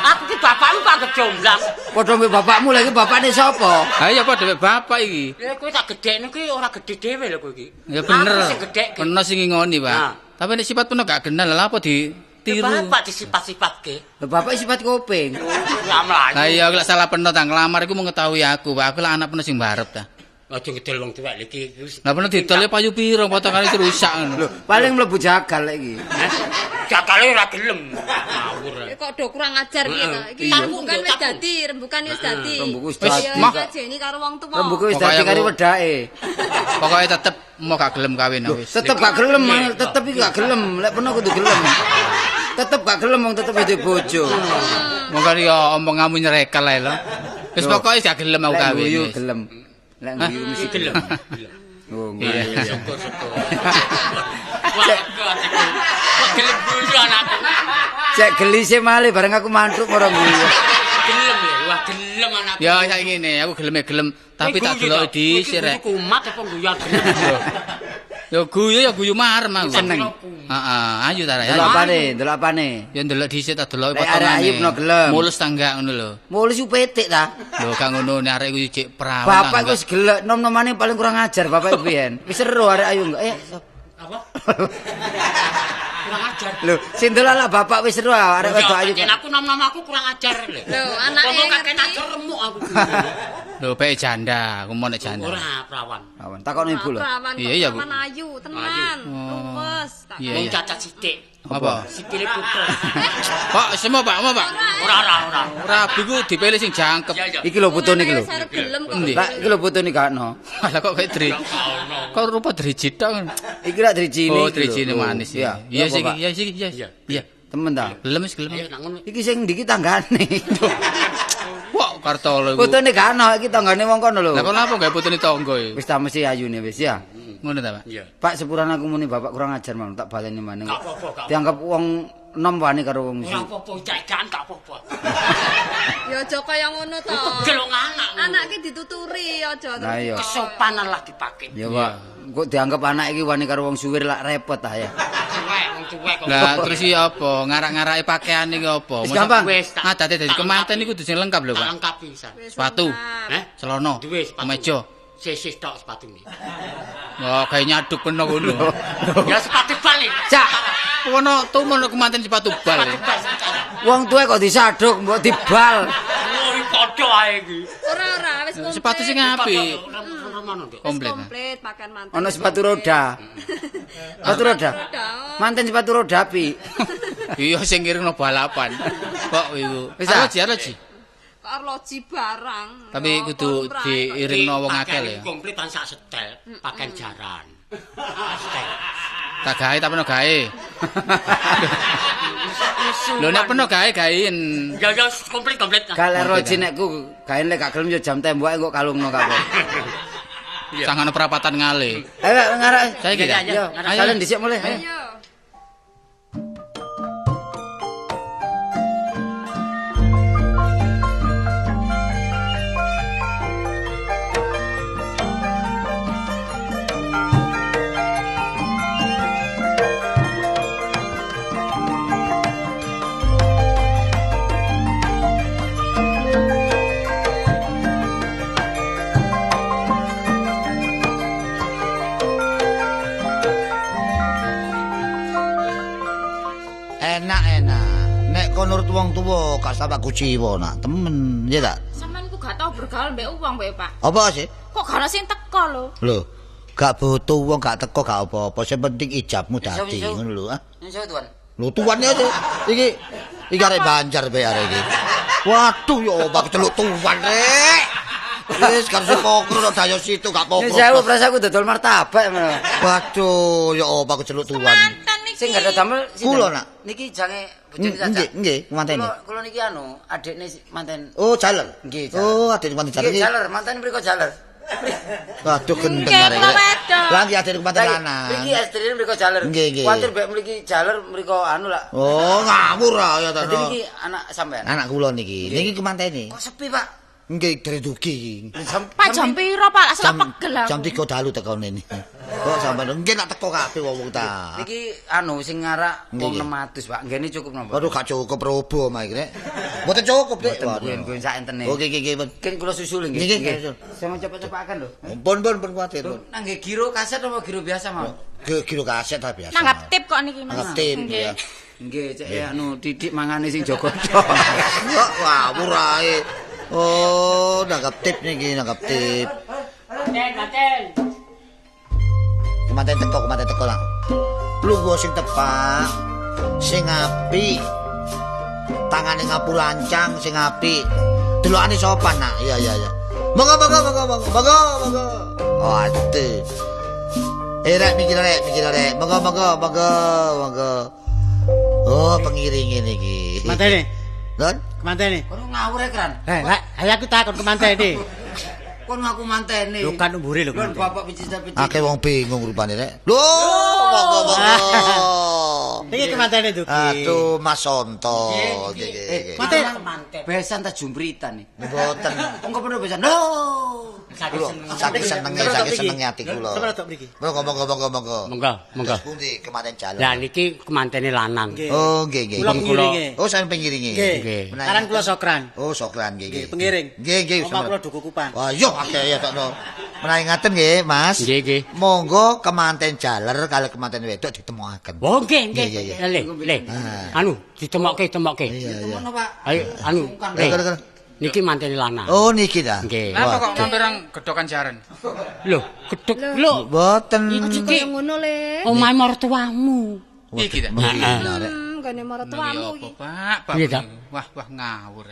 [SPEAKER 4] Aku ki bapakmu kok jomblang.
[SPEAKER 7] Padha mbek bapakmu lagi bapakne sapa?
[SPEAKER 6] Ha iya padha mbek bapak iki.
[SPEAKER 4] Ya kowe tak gedhekne ki ora gedhe dhewe lho kowe iki.
[SPEAKER 6] Ya bener.
[SPEAKER 4] Aku sing gedheke.
[SPEAKER 6] Peno sing ngoni, Pak.
[SPEAKER 4] Nah.
[SPEAKER 6] Tapi nek sifat peno gak kenal lha apa ditiru.
[SPEAKER 4] Bapak disifat-sifatke.
[SPEAKER 7] Lho bapak sifat kuping.
[SPEAKER 4] Ya mlayu.
[SPEAKER 6] Lah iya lek salah peno ta nglamar iku mengetahui aku, Pak. Aku lah anak peno sing mbarep ta.
[SPEAKER 4] Aja ngedel wong tuwek iki.
[SPEAKER 6] Lah peno didol payu piro potongane iki rusak ngono.
[SPEAKER 7] Lho, paling mlebu jagal lek iki.
[SPEAKER 4] Jakale ora gelem. Ngawur.
[SPEAKER 5] Kok do kurang ajar piye to? Iki rembukan wis dadi, rembukan wis dadi.
[SPEAKER 7] Rembuku wis
[SPEAKER 6] Wis,
[SPEAKER 7] dadi.
[SPEAKER 6] mah.
[SPEAKER 5] Ngajeni karo wong tuwa.
[SPEAKER 7] Rembuku wis
[SPEAKER 6] Pokoknya
[SPEAKER 7] dadi karo
[SPEAKER 6] aku-
[SPEAKER 7] wedake.
[SPEAKER 6] Pokoke tetep mau gak gelem kawin wis.
[SPEAKER 7] Tetep gak gelem, tetep iki gak gelem. Lek peno kudu gelem. Tetep gak gelem wong tetep duwe bojo.
[SPEAKER 6] Monggo ya omonganmu nyerekal ae lho. Wis pokoke gak gelem aku
[SPEAKER 7] Lek
[SPEAKER 6] kawin.
[SPEAKER 7] guyu
[SPEAKER 6] wis.
[SPEAKER 7] gelem. Lek guyu mesti gelem. Oh,
[SPEAKER 6] Iya.
[SPEAKER 4] Syukur-syukur. Wah, kok gelem guyu anakku.
[SPEAKER 7] Cek gelise malih bareng aku mantuk marang guyu.
[SPEAKER 4] Gelem ya, wah gelem anakku.
[SPEAKER 6] Ya saiki ngene, aku gelem tapi tak deloki dhisik rek.
[SPEAKER 4] Iki kumat apa guyu gelem.
[SPEAKER 6] Ya guyu marem aku.
[SPEAKER 7] Seneng.
[SPEAKER 6] Heeh, ayo ta rek.
[SPEAKER 7] Delok apane?
[SPEAKER 6] Ya ndelok dhisik tak deloki
[SPEAKER 7] Lek arek ayu peno gelem.
[SPEAKER 6] Mulus ta enggak ngono lho.
[SPEAKER 7] Mulus ku petik ta.
[SPEAKER 6] Lho gak ngono nek arek iku cek perawan.
[SPEAKER 7] Bapak iku wis gelek, nom-nomane paling kurang ajar bapak iku biyen. Wis seru arek ayu enggak?
[SPEAKER 4] Apa? Kurang ajar.
[SPEAKER 7] Lho, sing delok lah bapak wis seru arek wedok ayu.
[SPEAKER 4] Yen aku nom-nom aku kurang ajar lho.
[SPEAKER 5] Lho, anake
[SPEAKER 4] Kok kakek
[SPEAKER 5] ngerti.
[SPEAKER 4] ajar remuk aku.
[SPEAKER 6] Lho bae janda, aku mau nek janda.
[SPEAKER 4] Ora perawan.
[SPEAKER 7] Awan, takokno ibu lho.
[SPEAKER 6] Iya, iya, Bu.
[SPEAKER 5] Perawan ayu, tenan. Luwes. Tak
[SPEAKER 6] Iya,
[SPEAKER 4] Wong
[SPEAKER 6] iya.
[SPEAKER 4] cacat sithik.
[SPEAKER 6] Apa?
[SPEAKER 4] Sikile puter.
[SPEAKER 6] Pak, semua Pak, mau Pak.
[SPEAKER 4] Ora.
[SPEAKER 6] Rabi ku dipilih sing jangkep.
[SPEAKER 4] Iya.
[SPEAKER 7] Iki lho fotone iki lho.
[SPEAKER 5] Wis arep gelem kok.
[SPEAKER 6] Endi?
[SPEAKER 7] Lah iki lho fotone gak ono.
[SPEAKER 6] Lah kok kayak dri. Kok rupa drijit tok.
[SPEAKER 7] Iki lak drijine.
[SPEAKER 6] Oh, drijine manis ya. Iya sih, iya sih, iya. Iya.
[SPEAKER 7] Temen ta.
[SPEAKER 6] Gelem wis gelem.
[SPEAKER 4] Ayo nang ngono.
[SPEAKER 7] Iki sing ndi ki tanggane.
[SPEAKER 6] Wah, Kartolo iku.
[SPEAKER 7] Putune gak ono iki tanggane wong kono lho.
[SPEAKER 6] Lah kenapa gawe putune tangga ya?
[SPEAKER 7] Wis ta mesti ayune wis ya.
[SPEAKER 6] Ngono ta, Pak?
[SPEAKER 7] Pak sepuran aku muni bapak kurang ajar mau tak baleni maneh.
[SPEAKER 4] Gak apa-apa, gak
[SPEAKER 7] Dianggap wong enom wani karo wong
[SPEAKER 4] Ora apa-apa, jajan gak apa-apa.
[SPEAKER 5] Ya aja kaya ngono to.
[SPEAKER 4] Gelong anak.
[SPEAKER 5] Anake dituturi aja
[SPEAKER 7] Lah iya.
[SPEAKER 4] Kesopanan lah dipakai.
[SPEAKER 7] Ya Pak, kok dianggap anak iki wani karo wong suwir lak repot ta ya.
[SPEAKER 4] Cuek, wong cuek kok.
[SPEAKER 6] Lah terus iki apa? Ngarak-ngaraki pakaian iki apa?
[SPEAKER 7] Wis gampang.
[SPEAKER 4] Wis tak
[SPEAKER 6] Ngadate dadi kemanten iku kudu sing lengkap lho, Pak.
[SPEAKER 4] lengkap pisan.
[SPEAKER 6] Sepatu, celana,
[SPEAKER 4] Duwe sepatu.
[SPEAKER 6] kemeja.
[SPEAKER 4] Sesis tok sepatune.
[SPEAKER 6] Oh, gawe nyaduk peno ngono.
[SPEAKER 4] Ya sepatu balik.
[SPEAKER 7] Cak,
[SPEAKER 6] Kono tumun kemanten sepatu bal.
[SPEAKER 7] wong tuwa kok disaduk mbok dibal.
[SPEAKER 4] Woi padha ae iki.
[SPEAKER 5] Ora wis komplit.
[SPEAKER 6] Sepatu sing apik.
[SPEAKER 5] Wis
[SPEAKER 6] Komplit.
[SPEAKER 5] komplit pakaian manten.
[SPEAKER 7] Ono sepatu roda. Sepatu roda. Manten sepatu roda apik.
[SPEAKER 6] Iya sing ngiringno balapan. Kok iku.
[SPEAKER 7] Wis ah?
[SPEAKER 6] Arloji.
[SPEAKER 5] Kok arloji barang.
[SPEAKER 6] Tapi kudu diiringno wong akeh ya.
[SPEAKER 4] Komplit tan sak setel, pakaian jaran. Setel.
[SPEAKER 6] Tak gawe tak peno gawe. Lho nek peno gawe-gawein.
[SPEAKER 4] Ya komplit.
[SPEAKER 7] Galak roji nekku gawe nek gak gelem yo jam temboke kok kalungno kabeh.
[SPEAKER 6] Sangono perapatan ngale.
[SPEAKER 7] Ayo ngarak.
[SPEAKER 6] Saiki ya.
[SPEAKER 7] Yo, kalian dhisik mulai. Ayo.
[SPEAKER 5] Iya.
[SPEAKER 2] Enak-enak. Nek kon nurut wong tuwa gak sampe kuciwa nak temen, ya tak?
[SPEAKER 3] Sampeyan ku gak tau bergaul mbek wong mbek Pak.
[SPEAKER 2] Apa sih?
[SPEAKER 3] Kok gak ana sing teko lho.
[SPEAKER 2] Lho, gak butuh wong gak teko gak apa-apa, sing penting ijabmu dadi ngono lho, ah.
[SPEAKER 7] Nyusul tuan.
[SPEAKER 2] Lho tuannya aja. Iki arek Banjar bae arek iki. Waduh ya obat celuk tuan rek. Wis karo sepokro nek dayo situ gak apa-apa.
[SPEAKER 7] Nyusul aku prasaku dodol martabak.
[SPEAKER 2] Waduh ya obat celuk tuan.
[SPEAKER 3] Manten iki.
[SPEAKER 7] Sing gak ada damel
[SPEAKER 2] Kula nak.
[SPEAKER 7] Niki jange bojone Caca.
[SPEAKER 2] Nggih, mantene.
[SPEAKER 7] Kula niki anu, adikne manten.
[SPEAKER 2] Oh, jaler.
[SPEAKER 7] Nggih, jaler.
[SPEAKER 2] Oh, adek manten jaler.
[SPEAKER 7] Nggih, jaler, manten mriko jaler.
[SPEAKER 2] Waduh gendeng
[SPEAKER 3] Nggih,
[SPEAKER 2] arek.
[SPEAKER 3] kula wedok.
[SPEAKER 2] Lah iki adek manten lanang.
[SPEAKER 7] Mriki estrine mriko jaler.
[SPEAKER 2] Nggih, nggih.
[SPEAKER 7] Kuwatir mbek mriki jaler mriko anu lah.
[SPEAKER 2] Oh, ngawur ya ta.
[SPEAKER 7] Jadi niki anak sampean.
[SPEAKER 2] Anak kula niki. Niki kemantene.
[SPEAKER 7] Kok sepi, Pak?
[SPEAKER 2] Nggih, Dredugi.
[SPEAKER 3] Pak jam piro Pak? Lah selap pegel aku.
[SPEAKER 2] Jam 3 dalu tekone ini. Kok sampean nggih nak teko kabeh wong ta.
[SPEAKER 7] Niki anu sing ngarak wong
[SPEAKER 2] Nggih.
[SPEAKER 7] 600, Pak. Ngene cukup napa?
[SPEAKER 2] Waduh gak cukup robo mah iki, Rek. Mboten cukup, Dik.
[SPEAKER 7] Gue sak entene.
[SPEAKER 2] Oke, nggih.
[SPEAKER 7] Kan kula susul nggih.
[SPEAKER 2] Nggih, nggih.
[SPEAKER 7] Saya mau cepet-cepakan lho.
[SPEAKER 2] Pun kuwatir.
[SPEAKER 7] Lho, nang nggih giro kaset apa giro biasa, Mas?
[SPEAKER 2] Giro kaset ta biasa.
[SPEAKER 3] Nanggap tip kok niki Mas.
[SPEAKER 2] Nanggap tip ya.
[SPEAKER 7] Nggih, cek anu didik mangane sing jaga.
[SPEAKER 2] Kok ngawur ae. Oh, nanggap tip niki, nanggap tip.
[SPEAKER 4] Manten.
[SPEAKER 2] Kemanten teko lah. Lungguh sing tepak, sing apik. Tangane ngapulancang sing apik. Delokane sopan nak. Iya. Monggo. Oh, atuh. Rek mikir rek. Monggo. Oh, pengiring niki.
[SPEAKER 8] Mantene,
[SPEAKER 2] Don?
[SPEAKER 8] kemantene.
[SPEAKER 7] Kono ngawur ekran.
[SPEAKER 8] Lah, ayo aku takon kemantene.
[SPEAKER 7] Kono aku mantene.
[SPEAKER 8] Lho kan umbure lho.
[SPEAKER 7] Lho bapak picit-picit.
[SPEAKER 2] Akeh wong bingung rupane rek. Lho, monggo.
[SPEAKER 8] Iki kemantene Duki.
[SPEAKER 2] Aduh, Mas Sonto. Nggih.
[SPEAKER 7] Manten. Besan ta jumbritan nih.
[SPEAKER 2] Mboten.
[SPEAKER 7] Kok bener besan. Lho.
[SPEAKER 2] Saking senenge ati kula.
[SPEAKER 8] Coba tok mriki.
[SPEAKER 2] Monggo.
[SPEAKER 4] Monggo.
[SPEAKER 2] Pundi kemanten jalan.
[SPEAKER 4] Lah niki kemantene lanang.
[SPEAKER 2] Oh, nggih.
[SPEAKER 8] Kula pengiringe.
[SPEAKER 2] Oh, sampe pengiringe.
[SPEAKER 8] Nggih. Aran kula Sokran.
[SPEAKER 2] Oh, Sokran nggih.
[SPEAKER 8] Nggih, pengiring.
[SPEAKER 2] Nggih.
[SPEAKER 8] Omah kula Duku Kupan.
[SPEAKER 2] Wah, yo akeh ya tokno. Menawi ngaten nggih, Mas.
[SPEAKER 4] Nggih.
[SPEAKER 2] Monggo kemanten jaler kali kemanten wedok ditemokaken.
[SPEAKER 4] Oh, nggih.
[SPEAKER 2] Iya.
[SPEAKER 4] Le.
[SPEAKER 2] Ah.
[SPEAKER 4] Anu, ditemokke.
[SPEAKER 2] Iya.
[SPEAKER 7] Ngono, Pak.
[SPEAKER 4] Ayo, anu.
[SPEAKER 2] Kira-kira.
[SPEAKER 4] Niki mantene lanang.
[SPEAKER 2] Oh, niki ta.
[SPEAKER 4] Nggih.
[SPEAKER 6] Apa kok ngamperang gedokan jaran?
[SPEAKER 4] Lho, gedhek lho.
[SPEAKER 2] Boten.
[SPEAKER 5] Kaya ngono le.
[SPEAKER 4] Omahe mertuamu.
[SPEAKER 6] Iki ta.
[SPEAKER 2] Narek.
[SPEAKER 5] Gane maratuamu iki.
[SPEAKER 6] Pak.
[SPEAKER 4] Iya, Ta.
[SPEAKER 6] Wah, ngawur.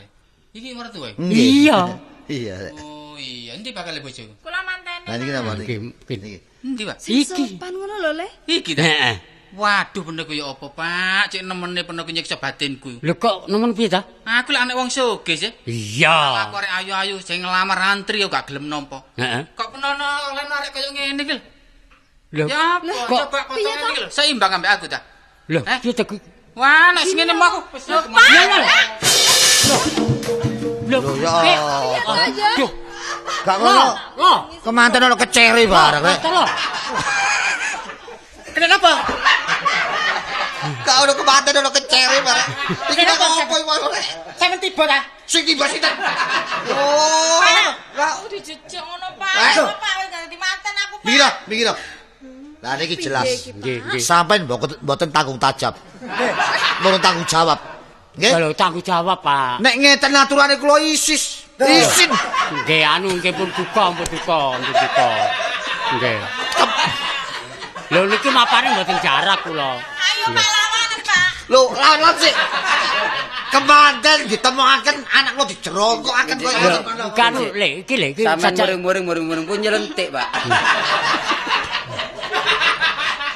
[SPEAKER 6] Iki mertua.
[SPEAKER 4] Iya.
[SPEAKER 2] Iya.
[SPEAKER 6] Oh iya, endi bakal bojo?
[SPEAKER 3] Kula manteni.
[SPEAKER 2] Nah niki napa niki?
[SPEAKER 4] Nggih,
[SPEAKER 2] Niki.
[SPEAKER 6] Endi, Pak?
[SPEAKER 5] Sing
[SPEAKER 4] Iki.
[SPEAKER 5] sopan ngono lho le.
[SPEAKER 6] Iki ta.
[SPEAKER 4] Heeh.
[SPEAKER 6] Waduh bener ku ya apa, Pak? Cek nemene bener ku nyiksa batinku.
[SPEAKER 4] Lho kok nemen piye ta?
[SPEAKER 6] Aku lek anek wong sugih sih.
[SPEAKER 4] Iya.
[SPEAKER 6] Aku arek ayu-ayu sing ngelamar antri yo gak gelem nampa.
[SPEAKER 4] Heeh.
[SPEAKER 6] Kok penono oleh arek kaya ngene iki lho.
[SPEAKER 4] Lho.
[SPEAKER 6] Ya,
[SPEAKER 4] kok
[SPEAKER 6] coba potong iki lho. Seimbang ambek aku ta.
[SPEAKER 4] Lho, piye ta ku?
[SPEAKER 6] Wah, nek sing ngene mau aku wis
[SPEAKER 4] Lho,
[SPEAKER 2] Ya.
[SPEAKER 4] Aduh.
[SPEAKER 2] Gak ngono.
[SPEAKER 4] Loh,
[SPEAKER 2] Kemanten ono keceri bareng rek.
[SPEAKER 4] tolong.
[SPEAKER 6] kenapa?
[SPEAKER 2] Gak ono kemanten ono keceri bareng. Iki kok opo iki?
[SPEAKER 6] Sampe tiba ta?
[SPEAKER 2] Sing tiba sinten? Oh.
[SPEAKER 3] Aku dijejek ngono, Pak.
[SPEAKER 2] Ayo.
[SPEAKER 3] Pak wis ganti manten aku, Pak.
[SPEAKER 2] Mikir. Lah niki jelas.
[SPEAKER 4] Nggih.
[SPEAKER 2] Sampeyan mboten tanggung tajab. Mboten tanggung jawab. Nggih?
[SPEAKER 4] Kalau tanggung jawab, Pak.
[SPEAKER 2] Nek ngeten aturane kula isin.
[SPEAKER 4] Nggih anu nggih pun duka. Nggih. Lho niki mapane mboten jarak kula.
[SPEAKER 3] Ayo Pak lawanan, Pak.
[SPEAKER 2] Lho, lawan sih. Kemanten ditemokaken anak lo dijerongkokaken koyo ngono.
[SPEAKER 4] Kan iki
[SPEAKER 7] Sampeyan muring-muring pun nyelentik, Pak.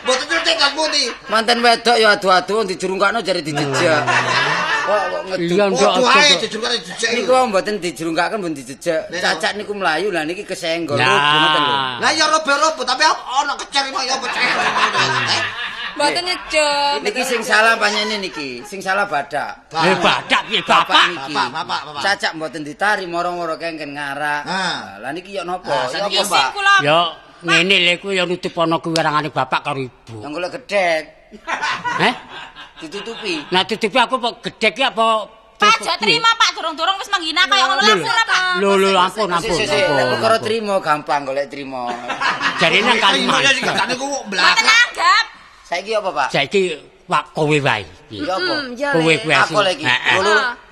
[SPEAKER 2] Mboten ngerti kan Budi.
[SPEAKER 7] Manten wedok ya adu-adu dijerungkakno jare dijejak. Kok
[SPEAKER 4] Iya,
[SPEAKER 7] ngeduk.
[SPEAKER 4] ndok.
[SPEAKER 2] Waduh ae dijerongkane dijek.
[SPEAKER 7] Niku mboten dijerungkaken pun dijejak. Cacak niku mlayu lah niki kesenggol
[SPEAKER 4] Nah.
[SPEAKER 7] ngoten lho.
[SPEAKER 2] Lah ya robo-robo tapi ono keceri kok ya pecah.
[SPEAKER 5] Mboten nyejuk.
[SPEAKER 7] Niki sing salah panjenengan niki, sing salah badak.
[SPEAKER 4] badak piye Bapak?
[SPEAKER 7] niki.
[SPEAKER 2] Bapak.
[SPEAKER 7] Cacak mboten ditari moro-moro kengken ngarak.
[SPEAKER 2] Ah.
[SPEAKER 7] Lah niki ya napa? Ya
[SPEAKER 3] Ya
[SPEAKER 7] apa,
[SPEAKER 3] sing
[SPEAKER 7] Mbak?
[SPEAKER 3] kula
[SPEAKER 4] Ya ngene lho iku ya nutup ana kuwerangane bapak karo ibu.
[SPEAKER 7] Yang golek gedhek.
[SPEAKER 4] Heh?
[SPEAKER 7] Ditutupi.
[SPEAKER 4] Nah tutupi aku kok gedhek ki apa?
[SPEAKER 3] Pak aja terima, Pak. Durung-durung wis menghina kaya ngono langsung lah, Pak.
[SPEAKER 4] Lho ampun.
[SPEAKER 7] Sik. Perkara trimo gampang golek trimo.
[SPEAKER 4] Jarine nang Kalimantan.
[SPEAKER 2] Kan niku
[SPEAKER 3] Mboten
[SPEAKER 2] belakang.
[SPEAKER 3] anggap.
[SPEAKER 7] Saiki apa, Pak?
[SPEAKER 4] Saiki wak kowe wae.
[SPEAKER 7] Ya apa?
[SPEAKER 5] Ya
[SPEAKER 4] Kowe
[SPEAKER 5] le.
[SPEAKER 4] kuwi
[SPEAKER 7] Aku lagi.
[SPEAKER 4] Heeh.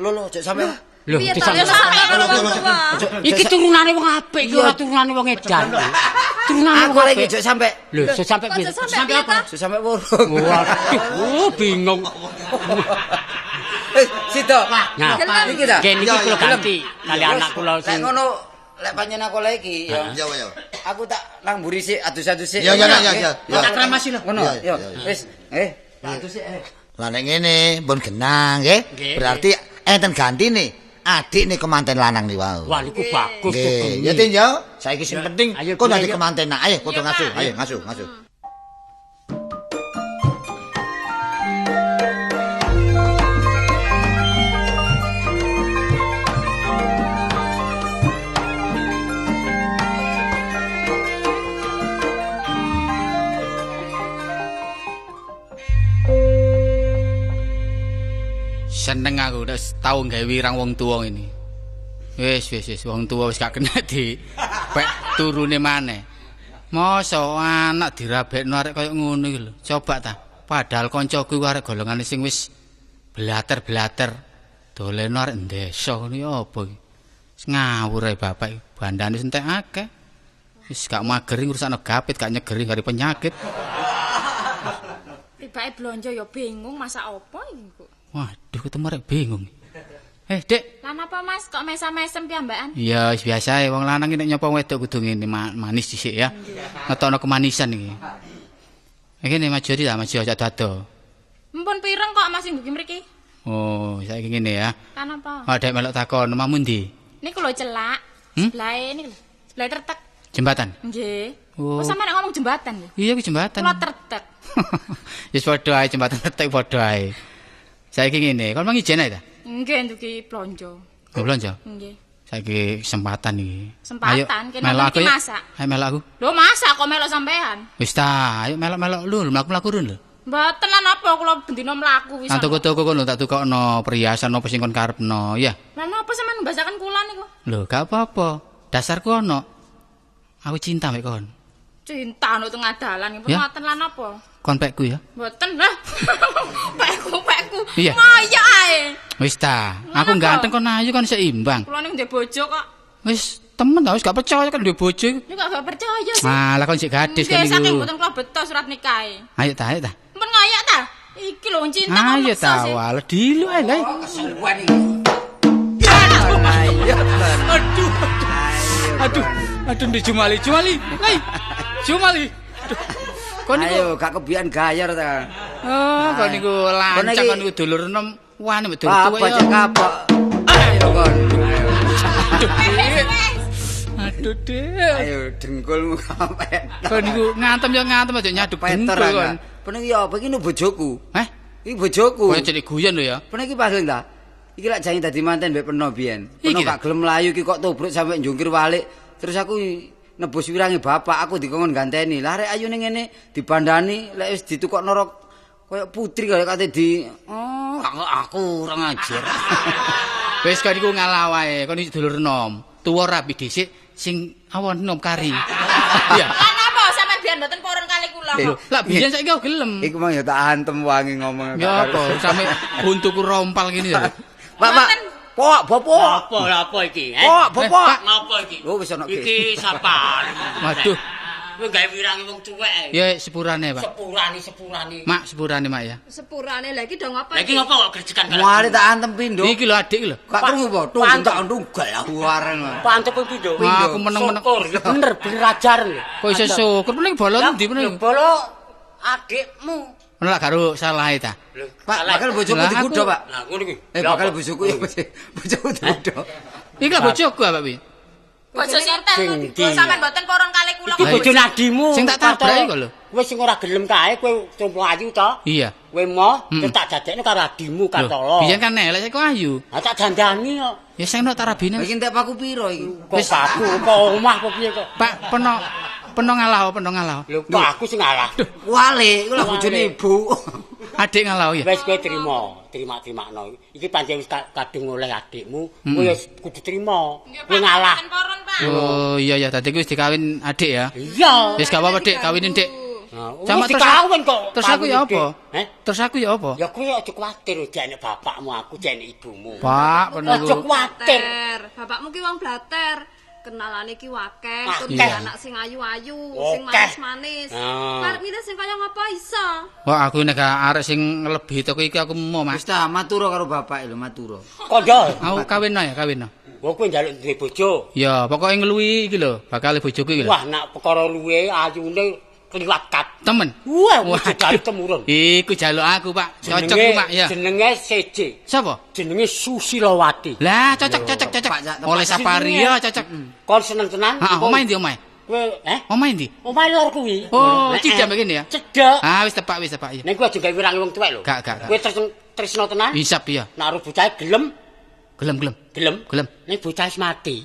[SPEAKER 7] Lho, cek sampe.
[SPEAKER 4] Lho,
[SPEAKER 5] Piye
[SPEAKER 4] di
[SPEAKER 5] ta?
[SPEAKER 4] sana.
[SPEAKER 5] Ya sampe karo wong tua.
[SPEAKER 4] Iki turunane wong apik iki ora turunane wong edan. Turunane
[SPEAKER 7] Aku
[SPEAKER 4] wong
[SPEAKER 7] lagi
[SPEAKER 4] apik.
[SPEAKER 7] cek sampe.
[SPEAKER 4] Lho, sampe piye?
[SPEAKER 5] Sampe apa?
[SPEAKER 7] Cek sampe wurung.
[SPEAKER 4] Waduh, bingung.
[SPEAKER 7] Situ.
[SPEAKER 4] Nah,
[SPEAKER 7] Niki ta?
[SPEAKER 4] nggih niki kula ganti kali anak kula
[SPEAKER 7] Lek
[SPEAKER 4] sing
[SPEAKER 7] ngono, lek panjenengan aku lagi ya.
[SPEAKER 2] Ya.
[SPEAKER 7] Aku tak nang mburi sik adus-adus sik.
[SPEAKER 2] Ya.
[SPEAKER 7] Tak kremasi lho. Ngono.
[SPEAKER 2] Ya.
[SPEAKER 7] Yo. Wis. Adus sik.
[SPEAKER 2] Lah nek ngene pun genang nggih.
[SPEAKER 4] Nggih.
[SPEAKER 2] Berarti enten gantine. Adik nih kemanten lanang nih wau.
[SPEAKER 4] wah niku bagus kok.
[SPEAKER 2] Nggih, ya Tin ya. Saiki sing penting
[SPEAKER 4] Ayo,
[SPEAKER 2] kok
[SPEAKER 4] Bun,
[SPEAKER 2] dadi
[SPEAKER 4] ayo.
[SPEAKER 2] kemanten. Nah, ayo padha ngasuh. Ayo ngasuh.
[SPEAKER 6] Seneng aku udah tau gawe wirang wong tuwa ini. Wis wong tuwa wis gak kena di pek turune maneh. Masa anak dirabekno arek kaya ngono iki lho. Coba ta. Padahal kancaku kuwi arek golongane sing wis blater-blater. Doleno arek desa ngono ya apa iki. Wis ngawur ae bapak iki. Bandane entek akeh. Wis gak mageri ngurusane gapit, gak nyegeri karo penyakit.
[SPEAKER 3] Tibake blonjo ya bingung masak apa iki, Bu.
[SPEAKER 6] Waduh, ketemu arek bingung. Dek.
[SPEAKER 3] Lah napa Mas kok mesam-mesem piyambakan?
[SPEAKER 6] Ya wis biasa wong lanang iki nek nyapa wedok kudu ngene manis dhisik ya. Ngetokno kemanisan iki. Iki nek maju aja dado.
[SPEAKER 3] Mumpun pireng kok Mas ndugi mriki?
[SPEAKER 6] Oh, saiki ngene ya.
[SPEAKER 3] Kan apa?
[SPEAKER 6] Adek melok takon omamu ndi?
[SPEAKER 3] Niku lho celak.
[SPEAKER 6] Hmm?
[SPEAKER 3] Sebelahe niku lho. Sebelah tertek.
[SPEAKER 6] Jembatan.
[SPEAKER 3] Nggih.
[SPEAKER 6] Oh.
[SPEAKER 3] Oh, sampe nek ngomong jembatan lho.
[SPEAKER 6] Iya ki jembatan.
[SPEAKER 3] Kula tertek.
[SPEAKER 6] Wis padha ae jembatan tetek padha ae. Saiki ngene, kon mang ijen ae ta?
[SPEAKER 3] Nggih ndugi blonjo.
[SPEAKER 6] Belanja.
[SPEAKER 3] Nggih.
[SPEAKER 6] Saiki kesempatan iki.
[SPEAKER 3] Kesempatan, kene
[SPEAKER 6] melok aku
[SPEAKER 3] iki
[SPEAKER 6] ya.
[SPEAKER 3] masak.
[SPEAKER 6] Ayo melok aku.
[SPEAKER 3] Lho masak kok melok sampean?
[SPEAKER 6] Wis ta, ayo melok-melok lu, mlaku-mlaku run lho.
[SPEAKER 3] Mboten lan apa kula bendina mlaku wis.
[SPEAKER 6] Nang toko-toko kono tak tukokno perhiasan apa sing kon karepno, ya.
[SPEAKER 3] Lah napa sampean mbasaken kula niku?
[SPEAKER 6] Lho, gak apa-apa. Dasarku ono. Aku cinta mek kon.
[SPEAKER 3] Cinta nek tengah dalan nggih
[SPEAKER 6] Ya.
[SPEAKER 3] mboten lan apa?
[SPEAKER 6] Kon pekku ya.
[SPEAKER 3] Mboten lah. Pekku.
[SPEAKER 6] Iya.
[SPEAKER 3] Maya ae.
[SPEAKER 6] Wis ta,
[SPEAKER 3] Lah,
[SPEAKER 6] aku
[SPEAKER 3] apa?
[SPEAKER 6] ganteng kon ayu kon seimbang.
[SPEAKER 3] Kula niku ndek bojo kok.
[SPEAKER 6] Wis temen ta wis gak percaya kan duwe bojo iku.
[SPEAKER 3] Niku gak percaya sih.
[SPEAKER 6] Malah kon sik gadis kan
[SPEAKER 3] Nggih, saking
[SPEAKER 6] niku.
[SPEAKER 3] mboten kula beto surat nikahe.
[SPEAKER 6] Ayo ta.
[SPEAKER 3] Mun ngayak ta? Iki lho cinta kok
[SPEAKER 6] Ayo
[SPEAKER 3] meksa
[SPEAKER 6] ta,
[SPEAKER 3] sih.
[SPEAKER 6] wala dilu ae lah.
[SPEAKER 7] Keseluan iki.
[SPEAKER 6] Aduh, ndek Jumali. Hai. Jumali. Aduh. Kon niku
[SPEAKER 7] Ayo gak kebian gayar ta.
[SPEAKER 6] oh kon niku lancang
[SPEAKER 7] iki-
[SPEAKER 6] kon niku dulur enom wani mek dulur
[SPEAKER 7] Apa
[SPEAKER 6] tuwa
[SPEAKER 7] cek
[SPEAKER 6] ya.
[SPEAKER 7] kapok. Ayo kon.
[SPEAKER 6] Aduh, Dik.
[SPEAKER 7] Ayo dengkulmu kapek.
[SPEAKER 6] Kon niku ngantem ya ngantem aja nyaduk
[SPEAKER 7] Peter
[SPEAKER 6] dengkul kon.
[SPEAKER 7] kan. Pene iki apa iki nu bojoku.
[SPEAKER 6] Heh,
[SPEAKER 7] Iki bojoku.
[SPEAKER 6] koyo jadi guyon lho ya.
[SPEAKER 7] Pene iki paling ta. Iki lak janji dadi manten mbek Peno biyen. Peno
[SPEAKER 6] Iki
[SPEAKER 7] gak gelem mlayu iki kok tobruk sampe njungkir walik. Terus aku nebus wirange bapak, aku dikongkon ganteni. Lah rek ayune ngene dibandani lek wis ditukokno rok koyo putri kaya kate di oh aku ora ngajar.
[SPEAKER 6] Wis kon niku ngalah wae, kon iki dulur enom. Tuwa rapi dhisik sing awon enom kari. Iya.
[SPEAKER 3] Lah napa sampean biyen mboten purun kali kula kok.
[SPEAKER 6] Lah biyen saiki aku gelem.
[SPEAKER 7] Iku mang ya tak antem wangi ngomong.
[SPEAKER 6] Ya apa sampe buntuku rompal gini ya.
[SPEAKER 7] Pak, Pok, bapak.
[SPEAKER 8] Apa iki?
[SPEAKER 7] Pok, bapak.
[SPEAKER 8] Ngapa iki?
[SPEAKER 7] Oh wis ana
[SPEAKER 8] Iki sapa?
[SPEAKER 6] Waduh,
[SPEAKER 8] Kowe gawe wirange wong tuwek.
[SPEAKER 6] ya sepurane, Pak.
[SPEAKER 8] Sepurani.
[SPEAKER 6] Mak sepurane, Mak ya.
[SPEAKER 5] Sepurane lagi dong apa?
[SPEAKER 8] Lah iki ngapa kok gerjekan karo?
[SPEAKER 7] Muale tak antem pindho.
[SPEAKER 6] Iki lho adik lho.
[SPEAKER 7] Gak krungu po, tunggu tak tunggal aku wareng.
[SPEAKER 8] Pantep pindho.
[SPEAKER 6] Wah, aku meneng-meneng.
[SPEAKER 8] Syukur, ya bener ajar lho.
[SPEAKER 6] Kok iso syukur meneh bola ndi meneh.
[SPEAKER 8] Bolo adikmu.
[SPEAKER 6] Ono lak karo salah ta.
[SPEAKER 7] Pak, bakal bojoku
[SPEAKER 6] Lah,
[SPEAKER 7] dikudo,
[SPEAKER 6] aku-
[SPEAKER 7] Pak.
[SPEAKER 8] Lah ngono iki.
[SPEAKER 7] Bakal bojoku ya bojoku dikudo.
[SPEAKER 6] Iki lak bojoku apa piye?
[SPEAKER 3] Bojo sinten
[SPEAKER 8] Sing
[SPEAKER 3] kok
[SPEAKER 8] ndi?
[SPEAKER 3] sampean mboten purun kali kula
[SPEAKER 8] Iki
[SPEAKER 3] kok.
[SPEAKER 8] bojo nadimu.
[SPEAKER 6] Sing tak tabrak kok lho.
[SPEAKER 8] Kowe sing ora gelem kae kowe coba ayu to.
[SPEAKER 6] Iya.
[SPEAKER 8] Kowe moh terus tak dadekno karo adimu
[SPEAKER 6] Lho,
[SPEAKER 8] Kantolo.
[SPEAKER 6] biyen kan elek saiki kok ayu.
[SPEAKER 8] Ha tak dandani kok.
[SPEAKER 6] Ya sing ono tarabine.
[SPEAKER 7] Iki entek paku piro iki?
[SPEAKER 8] Kok aku kok omah kok piye kok.
[SPEAKER 6] Pak, peno ngalah.
[SPEAKER 8] Lho kok aku sing ngalah.
[SPEAKER 7] Wale, iku lak bojone ibu.
[SPEAKER 6] Adik ngalah ya.
[SPEAKER 8] Wis kowe terima-terima-terima. Iki pancen wis kadung oleh adikmu, kowe wis kudu terima. Kowe ngalah.
[SPEAKER 3] Mboten purun, Pak.
[SPEAKER 6] Oh iya ya, tadi wis dikawin adik ya.
[SPEAKER 8] Iya.
[SPEAKER 6] Wis gak apa-apa, Dik, kawinin, Dik.
[SPEAKER 8] Sama dikawin kok.
[SPEAKER 6] Terus aku ya apa?
[SPEAKER 8] Heh?
[SPEAKER 6] Terus aku ya apa?
[SPEAKER 8] Ya kowe aja kuwatir jane bapakmu, aku jane ibumu.
[SPEAKER 6] Pak, peno
[SPEAKER 8] Aja kuwatir.
[SPEAKER 5] Bapakmu ki wong blater. Kenalane ki wakeh, tur
[SPEAKER 8] Akeh.
[SPEAKER 5] anak sing ayu-ayu, sing
[SPEAKER 8] Akeh.
[SPEAKER 5] manis-manis.
[SPEAKER 8] Ah.
[SPEAKER 5] Karep milih sing kaya ngapa iso?
[SPEAKER 6] Wah, aku nek arek sing lebih toko iki aku mau,
[SPEAKER 7] Wis
[SPEAKER 6] Mas.
[SPEAKER 7] ta maturo karo bapak lho, maturo.
[SPEAKER 8] Kandha.
[SPEAKER 6] Aku kawin ya, kawin.
[SPEAKER 8] Wong kowe njaluk duwe bojo.
[SPEAKER 6] Ya, pokoke ngeluwi iki lho, bakal bojoku iki lho.
[SPEAKER 8] Wah, nak perkara luwe ayune kliwat kat.
[SPEAKER 6] Temen.
[SPEAKER 8] Wah,
[SPEAKER 6] Waduh.
[SPEAKER 8] dari temurun.
[SPEAKER 6] Iku jaluk aku, Pak. Cocok ku, Mak, ya.
[SPEAKER 8] Jenenge Seje.
[SPEAKER 6] Sapa?
[SPEAKER 8] Jenenge Susilawati.
[SPEAKER 6] Lah, cocok.
[SPEAKER 7] Pak, Cak,
[SPEAKER 6] Oleh Sapari ya, cocok.
[SPEAKER 8] Kon seneng tenan?
[SPEAKER 6] Heeh, omahe ndi omahe?
[SPEAKER 8] Kowe,
[SPEAKER 6] Omahe ndi?
[SPEAKER 8] Omahe lor kuwi.
[SPEAKER 6] Oh,
[SPEAKER 8] Heeh.
[SPEAKER 6] cidak begini ya.
[SPEAKER 8] Cedhak.
[SPEAKER 6] Ah, wis tepak ya.
[SPEAKER 8] Nek kowe aja gawe wirange wong tuwek lho.
[SPEAKER 6] Gak.
[SPEAKER 8] Kowe tresno tenan?
[SPEAKER 6] Isap ya.
[SPEAKER 8] Nak aruh bocah gelem,
[SPEAKER 6] Gelem.
[SPEAKER 8] gelem.
[SPEAKER 6] Gelem.
[SPEAKER 8] Nek bocah wis mati.